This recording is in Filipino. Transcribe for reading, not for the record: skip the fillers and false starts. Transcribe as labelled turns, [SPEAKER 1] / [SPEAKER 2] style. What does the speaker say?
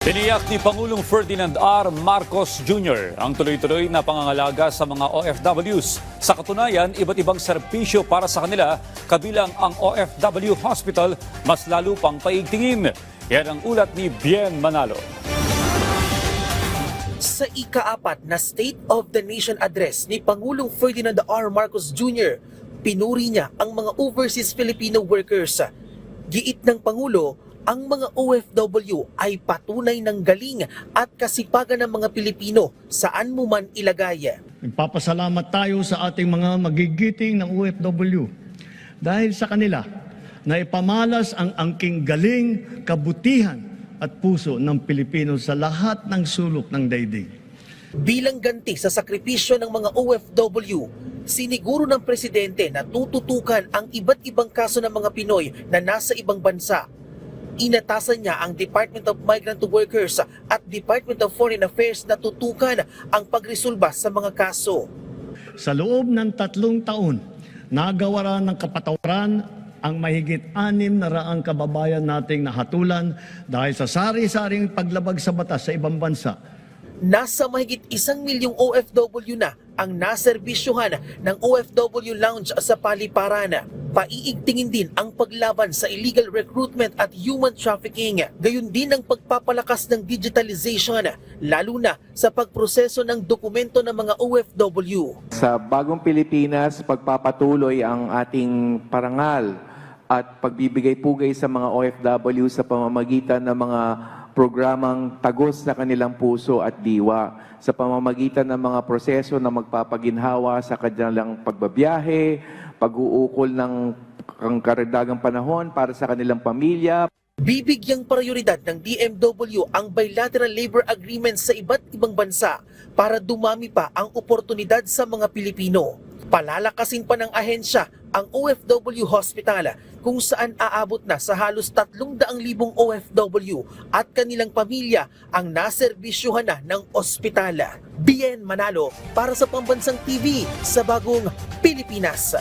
[SPEAKER 1] Tiniyak ni Pangulong Ferdinand R. Marcos Jr. ang tuloy-tuloy na pangangalaga sa mga OFWs. Sa katunayan, iba't ibang serbisyo para sa kanila, kabilang ang OFW Hospital, mas lalo pang paigtingin. Yan ang ulat ni Bien Manalo.
[SPEAKER 2] Sa ika-4 na State of the Nation address ni Pangulong Ferdinand R. Marcos Jr., pinuri niya ang mga overseas Filipino workers. Giit ng Pangulo, ang mga OFW ay patunay ng galing at kasipagan ng mga Pilipino saan mo man ilagay.
[SPEAKER 3] Nagpapasalamat tayo sa ating mga magigiting ng OFW dahil sa kanila na ipamalas ang angking galing, kabutihan at puso ng Pilipino sa lahat ng sulok ng daigdig.
[SPEAKER 2] Bilang ganti sa sakripisyo ng mga OFW, siniguro ng Presidente na tututukan ang iba't ibang kaso ng mga Pinoy na nasa ibang bansa. Inatasan niya ang Department of Migrant Workers at Department of Foreign Affairs na tutukan ang pagresolba sa mga kaso.
[SPEAKER 3] Sa loob ng 3 taon, nagawaran ng kapatawaran ang mahigit 600 kababayan nating nahatulan dahil sa sari-saring paglabag sa batas sa ibang bansa.
[SPEAKER 2] Nasa mahigit 1 milyong OFW na ang naserbisyuhan ng OFW Lounge sa paliparan. Paiigtingin din ang paglaban sa illegal recruitment at human trafficking. Gayon din ang pagpapalakas ng digitalization, lalo na sa pagproseso ng dokumento ng mga OFW.
[SPEAKER 4] Sa bagong Pilipinas, pagpapatuloy ang ating parangal at pagbibigay-pugay sa mga OFW sa pamamagitan ng mga programang tagos sa kanilang puso at diwa, sa pamamagitan ng mga proseso na magpapaginhawa sa kanilang pagbabiyahe, pag-uukol ng karagdagang panahon para sa kanilang pamilya.
[SPEAKER 2] Bibigyang prioridad ng DMW ang bilateral labor agreements sa iba't ibang bansa para dumami pa ang oportunidad sa mga Pilipino. Palalakasin pa ng ahensya ang OFW Hospital kung saan aabot na sa halos 300,000 OFW at kanilang pamilya ang naserbisyuhan na ng ospital. Bien Manalo para sa Pambansang TV sa Bagong Pilipinas.